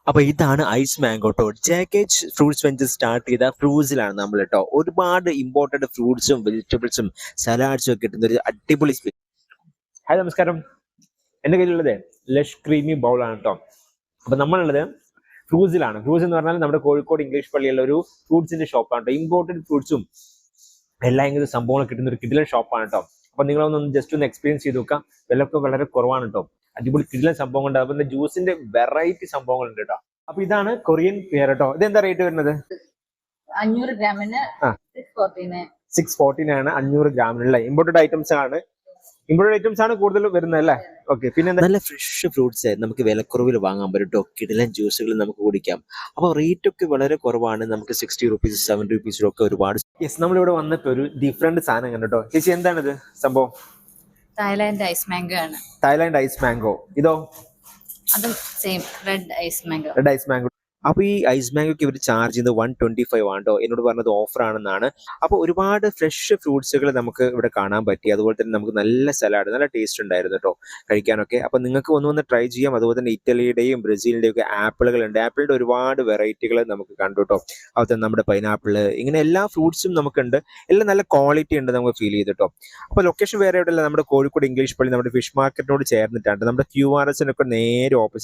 അപ്പൊ ഇതാണ് ice mango കേട്ടോ. ജാക്കറ്റ് ഫ്രൂട്ട്സ് വെഞ്ചർ സ്റ്റാർട്ട് ചെയ്ത ഫ്രൂട്ട്സിലാണ് നമ്മൾ കേട്ടോ. ഒരുപാട് ഇമ്പോർട്ടന്റ് ഫ്രൂട്ട്സും വെജിറ്റബിൾസും സലാഡ്സും ഒക്കെ കിട്ടുന്ന ഒരു അടിപൊളി സ്പേസ്. ഹായ് നമസ്കാരം. എന്റെ കയ്യിലുള്ളത് ലഷ് ക്രീമി ബൗൾ ആണ് കേട്ടോ. അപ്പൊ നമ്മളുള്ളത് ഫ്രൂട്ട്സിലാണ്. ഫ്രൂട്ട്സ് എന്ന് പറഞ്ഞാൽ നമ്മുടെ കോഴിക്കോട് ഇംഗ്ലീഷ് പള്ളിയുള്ള ഒരു ഫ്രൂട്ട്സിന്റെ ഷോപ്പാണ് കേട്ടോ. ഇമ്പോർട്ടന്റ് ഫ്രൂട്ട്സും എല്ലാ ഇങ്ങനത്തെ സംഭവങ്ങൾ കിട്ടുന്ന ഒരു കിടിലൻ ഷോപ്പാണ് കേട്ടോ. അപ്പൊ നിങ്ങളൊന്ന് ജസ്റ്റ് ഒന്ന് എക്സ്പീരിയൻസ് ചെയ്ത് നോക്കാം. വിലയൊക്കെ വളരെ കുറവാണ് കേട്ടോ. അടിപൊളി കിടിലൻ സംഭവം ഉണ്ട്. അതുപോലെ ജ്യൂസിന്റെ വെറൈറ്റി സംഭവങ്ങൾ ഉണ്ട് കേട്ടോ. അപ്പൊ ഇതാണ് കൊറിയൻ പെയർ കേട്ടോ. ഇതെന്താ റേറ്റ് വരുന്നത്? 500 ഗ്രാമിന് 649 ആണ്. 500 ഗ്രാമിനുള്ള ഇമ്പോർട്ടഡ് ഐറ്റംസ് ആണ്. ഇമ്പോർട്ടഡ് ഐറ്റംസ് ആണ് കൂടുതൽ വരുന്നത് അല്ലേ? ഓക്കെ. പിന്നെ നല്ല ഫ്രഷ് ഫ്രൂട്ട്സ് നമുക്ക് വിലക്കുറവിൽ വാങ്ങാൻ പറ്റും കേട്ടോ. കിടിലൻ ജ്യൂസുകൾ നമുക്ക് കുടിക്കാം. അപ്പോൾ റേറ്റ് ഒക്കെ വളരെ കുറവാണ്. നമുക്ക് 60 റുപ്പീസ് 70 റുപ്പീസിലൊക്കെ ഒരുപാട്. യെസ്, നമ്മളിവിടെ വന്നിട്ട് ഒരു ഡിഫറെന്റ് സാധനം കണ്ടോ. ചേച്ചി എന്താണിത് സംഭവം? തായ്ലാൻഡ് ഐസ് മാംഗോ ആണ്. Thailand ice mango. ഇതോ? അതും same red ice mango. Red ice mango. അപ്പൊ ഈ ഐസ് മാംഗോക്ക് ഇവർ ചാർജ് ചെയ്യുന്നത് 125 ആണ് കേട്ടോ. എന്നോട് പറഞ്ഞത് ഓഫർ ആണെന്നാണ്. അപ്പൊ ഒരുപാട് ഫ്രഷ് ഫ്രൂട്ട്സുകൾ നമുക്ക് ഇവിടെ കാണാൻ പറ്റി. അതുപോലെ തന്നെ നമുക്ക് നല്ല സലാഡ്, നല്ല ടേസ്റ്റ് ഉണ്ടായിരുന്നു കേട്ടോ കഴിക്കാനൊക്കെ. അപ്പൊ നിങ്ങൾക്ക് വന്ന് ട്രൈ ചെയ്യാം. അതുപോലെ തന്നെ ഇറ്റലിയുടെയും ബ്രസീലിന്റെയും ഒക്കെ ആപ്പിളുകൾ ഉണ്ട്. ആപ്പിളിന്റെ ഒരുപാട് വെറൈറ്റികൾ നമുക്ക് കണ്ടു കേട്ടോ. അതുപോലെ തന്നെ നമ്മുടെ പൈനാപ്പിള്, ഇങ്ങനെ എല്ലാ ഫ്രൂട്ട്സും നമുക്കുണ്ട്. എല്ലാം നല്ല ക്വാളിറ്റി ഉണ്ട് നമുക്ക് ഫീൽ ചെയ്ത് കേട്ടോ. അപ്പൊ ലൊക്കേഷൻ വേറെ എവിടെയല്ല, നമ്മുടെ കോഴിക്കോട് ഇംഗ്ലീഷ് പള്ളി നമ്മുടെ ഫിഷ് മാർക്കറ്റിനോട് ചേർന്നിട്ടാണ്. നമ്മുടെ QRS നേരെ ഓപ്പോസിറ്റ്